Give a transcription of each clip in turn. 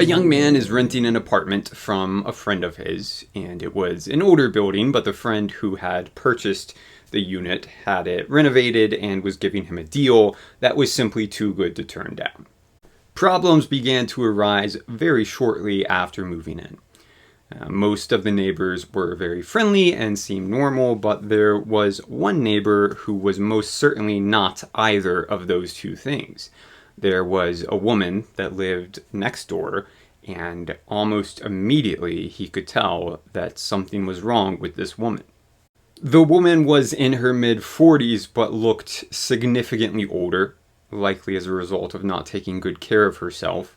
A young man is renting an apartment from a friend of his, and it was an older building, but the friend who had purchased the unit had it renovated and was giving him a deal that was simply too good to turn down. Problems began to arise very shortly after moving in. Most of the neighbors were very friendly and seemed normal, but there was one neighbor who was most certainly not either of those two things. There was a woman that lived next door, and almost immediately he could tell that something was wrong with this woman. The woman was in her mid-40s but looked significantly older, likely as a result of not taking good care of herself.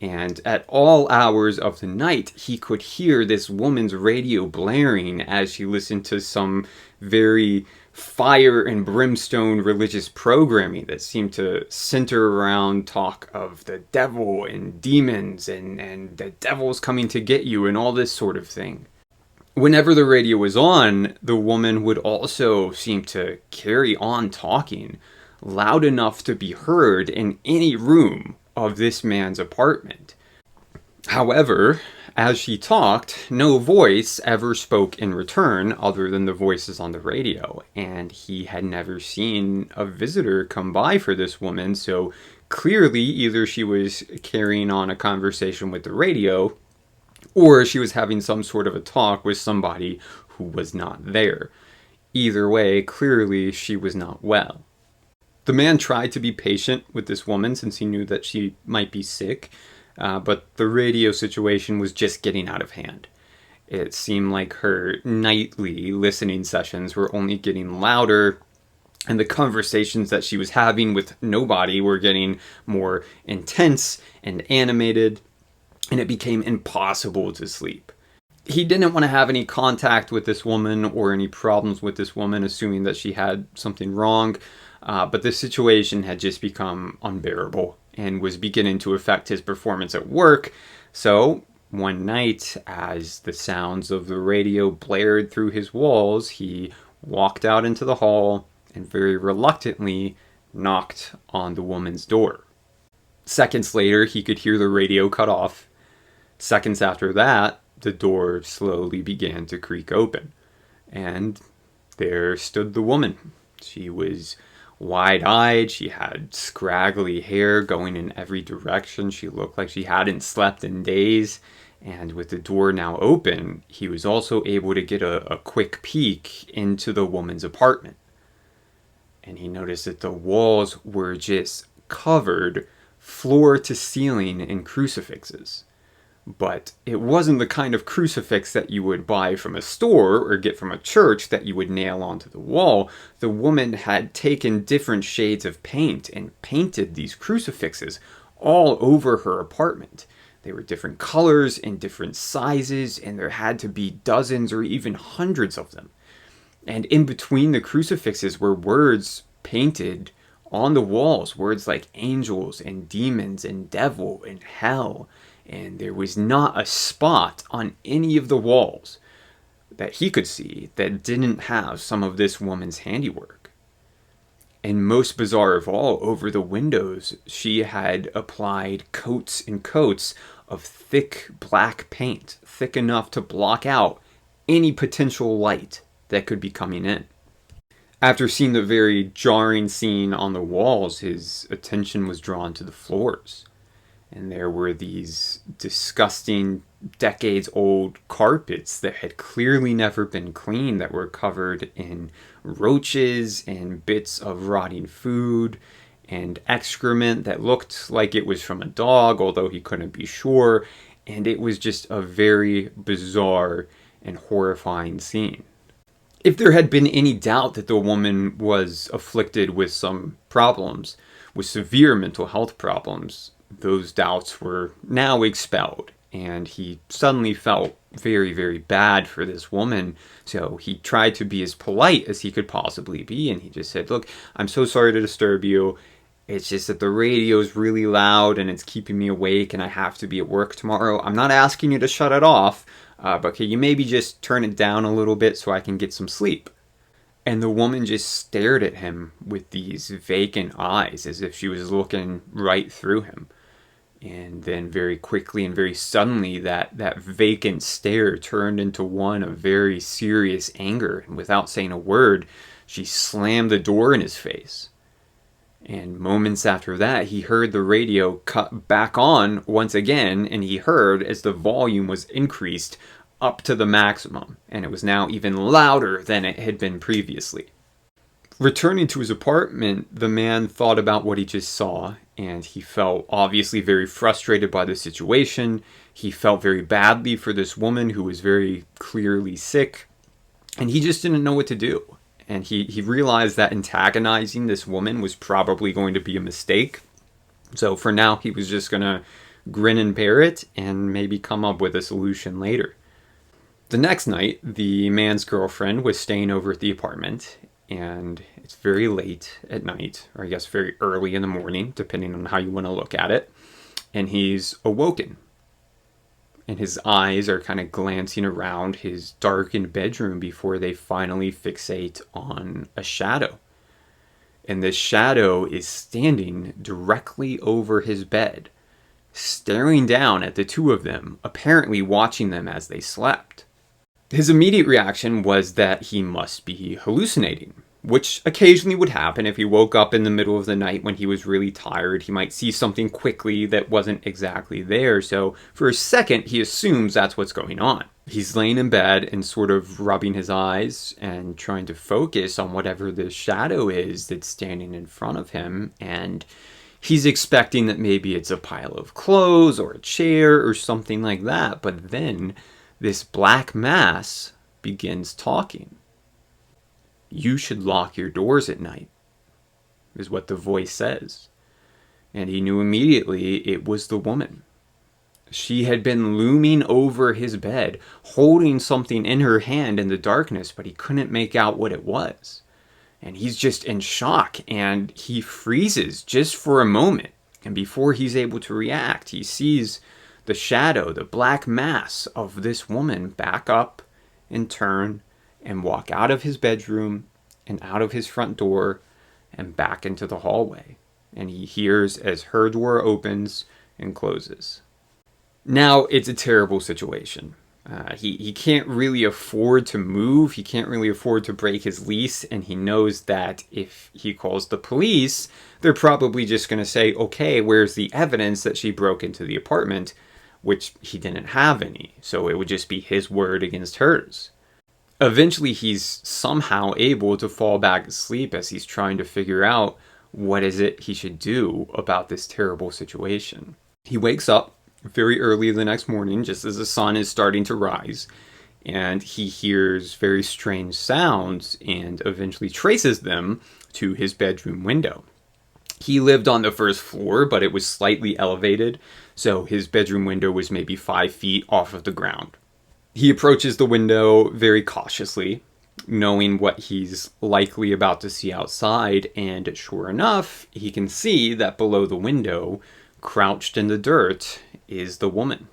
And at all hours of the night, he could hear this woman's radio blaring as she listened to some very fire and brimstone religious programming that seemed to center around talk of the devil and demons and the devil's coming to get you and all this sort of thing. Whenever the radio was on, the woman would also seem to carry on talking loud enough to be heard in any room of this man's apartment. However, as she talked, no voice ever spoke in return other than the voices on the radio, and he had never seen a visitor come by for this woman, so clearly either she was carrying on a conversation with the radio, or she was having some sort of a talk with somebody who was not there. Either way, clearly she was not well. The man tried to be patient with this woman since he knew that she might be sick, but the radio situation was just getting out of hand. It seemed like her nightly listening sessions were only getting louder, and the conversations that she was having with nobody were getting more intense and animated, and it became impossible to sleep. He didn't want to have any contact with this woman or any problems with this woman, assuming that she had something wrong. But the situation had just become unbearable and was beginning to affect his performance at work. So one night, as the sounds of the radio blared through his walls, he walked out into the hall and very reluctantly knocked on the woman's door. Seconds later, he could hear the radio cut off. Seconds after that, the door slowly began to creak open. And there stood the woman. She was wide-eyed, she had scraggly hair going in every direction, she looked like she hadn't slept in days, and with the door now open, he was also able to get a quick peek into the woman's apartment. And he noticed that the walls were just covered floor to ceiling in crucifixes. But it wasn't the kind of crucifix that you would buy from a store or get from a church that you would nail onto the wall. The woman had taken different shades of paint and painted these crucifixes all over her apartment. They were different colors and different sizes, and there had to be dozens or even hundreds of them. And in between the crucifixes were words painted on the walls, words like angels and demons and devil and hell. And there was not a spot on any of the walls that he could see that didn't have some of this woman's handiwork. And most bizarre of all, over the windows, she had applied coats and coats of thick black paint, thick enough to block out any potential light that could be coming in. After seeing the very jarring scene on the walls, his attention was drawn to the floors. And there were these disgusting, decades-old carpets that had clearly never been cleaned, that were covered in roaches and bits of rotting food and excrement that looked like it was from a dog, although he couldn't be sure. And it was just a very bizarre and horrifying scene. If there had been any doubt that the woman was afflicted with some problems, with severe mental health problems, those doubts were now expelled, and he suddenly felt very, very bad for this woman. So he tried to be as polite as he could possibly be, and he just said, "Look, I'm so sorry to disturb you. It's just that the radio is really loud and it's keeping me awake and I have to be at work tomorrow. I'm not asking you to shut it off, but can you maybe just turn it down a little bit so I can get some sleep?" And the woman just stared at him with these vacant eyes as if she was looking right through him. And then very quickly and very suddenly, that vacant stare turned into one of very serious anger. And without saying a word, she slammed the door in his face. And moments after that, he heard the radio cut back on once again, and he heard as the volume was increased up to the maximum, and it was now even louder than it had been previously. Returning to his apartment, the man thought about what he just saw, and he felt obviously very frustrated by the situation. He felt very badly for this woman who was very clearly sick, and he just didn't know what to do. And he realized that antagonizing this woman was probably going to be a mistake. So for now, he was just going to grin and bear it and maybe come up with a solution later. The next night, the man's girlfriend was staying over at the apartment, and it's very late at night, or I guess very early in the morning, depending on how you want to look at it. And he's awoken. And his eyes are kind of glancing around his darkened bedroom before they finally fixate on a shadow. And this shadow is standing directly over his bed, staring down at the two of them, apparently watching them as they slept. His immediate reaction was that he must be hallucinating, which occasionally would happen if he woke up in the middle of the night when he was really tired. He might see something quickly that wasn't exactly there, so for a second he assumes that's what's going on. He's laying in bed and sort of rubbing his eyes and trying to focus on whatever the shadow is that's standing in front of him, and he's expecting that maybe it's a pile of clothes or a chair or something like that, but then this black mass begins talking. "You should lock your doors at night," is what the voice says. And he knew immediately it was the woman. She had been looming over his bed, holding something in her hand in the darkness, but he couldn't make out what it was. And he's just in shock, and he freezes just for a moment. And before he's able to react, he sees the shadow, the black mass of this woman back up and turn and walk out of his bedroom and out of his front door and back into the hallway. And he hears as her door opens and closes. Now, it's a terrible situation. He can't really afford to move. He can't really afford to break his lease. And he knows that if he calls the police, they're probably just going to say, okay, where's the evidence that she broke into the apartment? Which he didn't have any. So it would just be his word against hers. Eventually, he's somehow able to fall back asleep as he's trying to figure out what is it he should do about this terrible situation. He wakes up very early the next morning, just as the sun is starting to rise, and he hears very strange sounds and eventually traces them to his bedroom window. He lived on the first floor, but it was slightly elevated, so his bedroom window was maybe 5 feet off of the ground. He approaches the window very cautiously, knowing what he's likely about to see outside, and sure enough, he can see that below the window, crouched in the dirt, is the woman.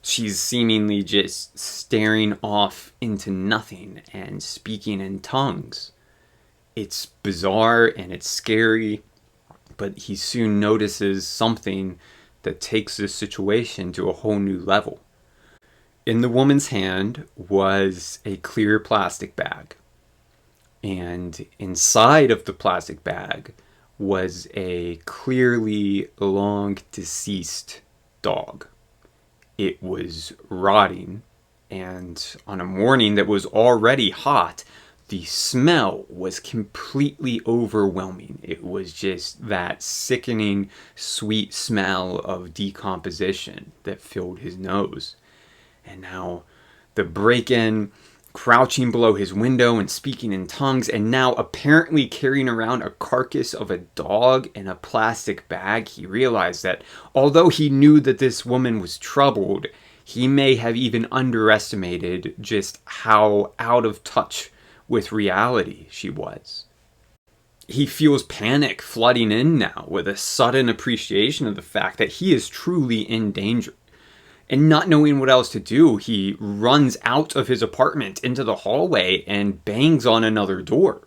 She's seemingly just staring off into nothing and speaking in tongues. It's bizarre and it's scary, but he soon notices something that takes this situation to a whole new level. In the woman's hand was a clear plastic bag, and inside of the plastic bag was a clearly long deceased dog. It was rotting, and on a morning that was already hot, the smell was completely overwhelming. It was just that sickening, sweet smell of decomposition that filled his nose. And now the break-in, crouching below his window and speaking in tongues, and now apparently carrying around a carcass of a dog in a plastic bag, he realized that although he knew that this woman was troubled, he may have even underestimated just how out of touch with reality she was. He feels panic flooding in now with a sudden appreciation of the fact that he is truly in danger. And not knowing what else to do, he runs out of his apartment into the hallway and bangs on another door.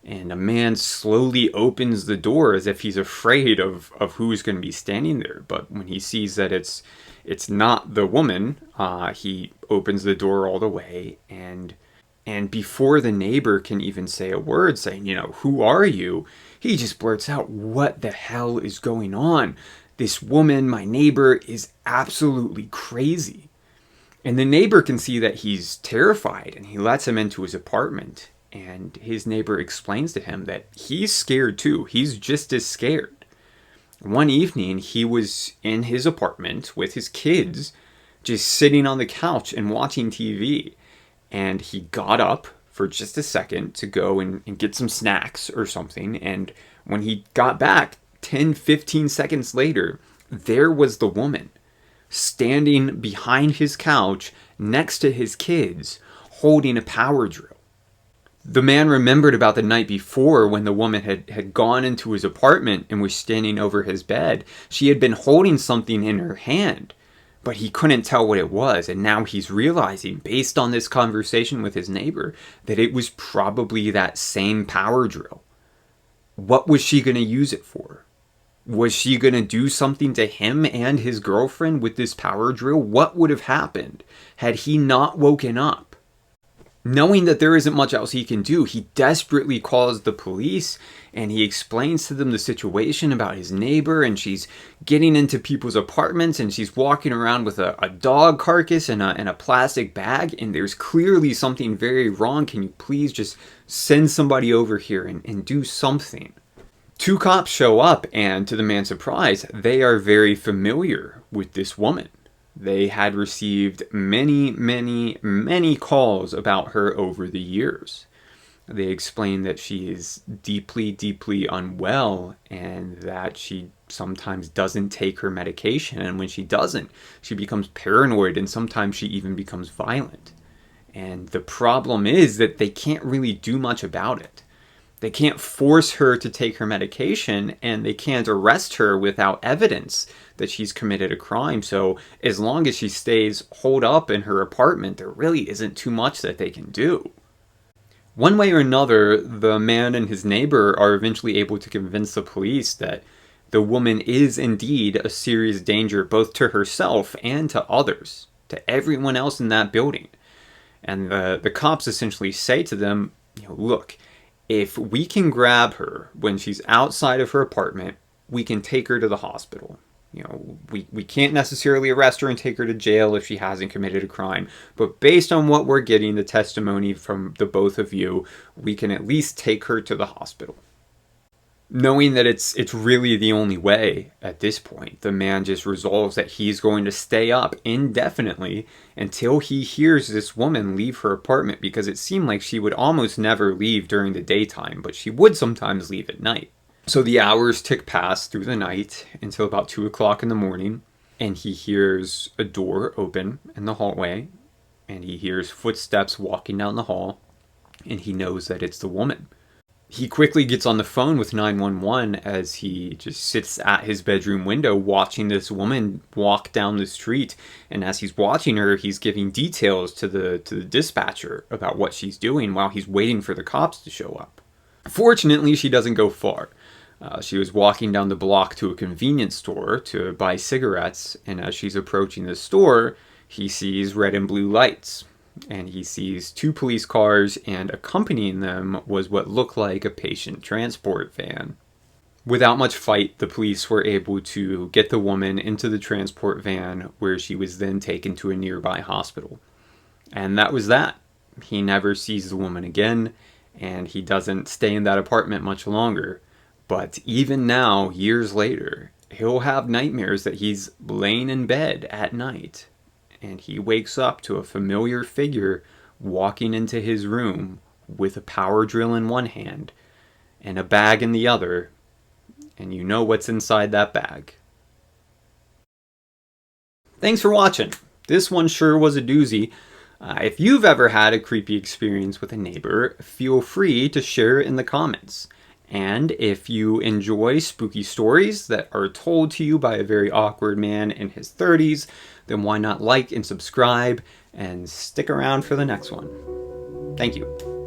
and a man slowly opens the door as if he's afraid of who's going to be standing there. But when he sees that it's not the woman, he opens the door all the way, and before the neighbor can even say a word saying, who are you? He just blurts out, what the hell is going on? This woman, my neighbor, is absolutely crazy. And the neighbor can see that he's terrified, and he lets him into his apartment. And his neighbor explains to him that he's scared too. He's just as scared. One evening, he was in his apartment with his kids, just sitting on the couch and watching TV. And he got up for just a second to go and get some snacks or something. And when he got back, 10, 15 seconds later, there was the woman standing behind his couch next to his kids, holding a power drill. The man remembered about the night before when the woman had gone into his apartment and was standing over his bed. She had been holding something in her hand, but he couldn't tell what it was. And now he's realizing, based on this conversation with his neighbor, that it was probably that same power drill. What was she going to use it for? Was she going to do something to him and his girlfriend with this power drill? What would have happened had he not woken up? Knowing that there isn't much else he can do, he desperately calls the police, and he explains to them the situation about his neighbor, and she's getting into people's apartments, and she's walking around with a dog carcass and a plastic bag, and there's clearly something very wrong. Can you please just send somebody over here and do something? 2 cops show up, and to the man's surprise, they are very familiar with this woman. They had received many, many, many calls about her over the years. They explain that she is deeply, deeply unwell, and that she sometimes doesn't take her medication. And when she doesn't, she becomes paranoid, and sometimes she even becomes violent. And the problem is that they can't really do much about it. They can't force her to take her medication, and they can't arrest her without evidence that she's committed a crime. So as long as she stays holed up in her apartment, there really isn't too much that they can do. One way or another, the man and his neighbor are eventually able to convince the police that the woman is indeed a serious danger both to herself and to others, to everyone else in that building. And the cops essentially say to them, look, if we can grab her when she's outside of her apartment, we can take her to the hospital. We can't necessarily arrest her and take her to jail if she hasn't committed a crime. But based on what we're getting, the testimony from the both of you, we can at least take her to the hospital. Knowing that it's really the only way at this point, the man just resolves that he's going to stay up indefinitely until he hears this woman leave her apartment, because it seemed like she would almost never leave during the daytime, but she would sometimes leave at night. So the hours tick past through the night until about 2 o'clock in the morning, and he hears a door open in the hallway, and he hears footsteps walking down the hall, and he knows that it's the woman. He quickly gets on the phone with 911 as he just sits at his bedroom window watching this woman walk down the street. And as he's watching her, he's giving details to the dispatcher about what she's doing while he's waiting for the cops to show up. Fortunately, she doesn't go far. She was walking down the block to a convenience store to buy cigarettes, and as she's approaching the store, he sees red and blue lights. And he sees 2 police cars, and accompanying them was what looked like a patient transport van. Without much fight, the police were able to get the woman into the transport van, where she was then taken to a nearby hospital. And that was that. He never sees the woman again, and he doesn't stay in that apartment much longer. But even now, years later, he'll have nightmares that he's laying in bed at night, and he wakes up to a familiar figure walking into his room with a power drill in one hand and a bag in the other, and you know what's inside that bag. Thanks for watching. This one sure was a doozy. If you've ever had a creepy experience with a neighbor, feel free to share it in the comments. And if you enjoy spooky stories that are told to you by a very awkward man in his 30s, then why not like and subscribe and stick around for the next one. Thank you.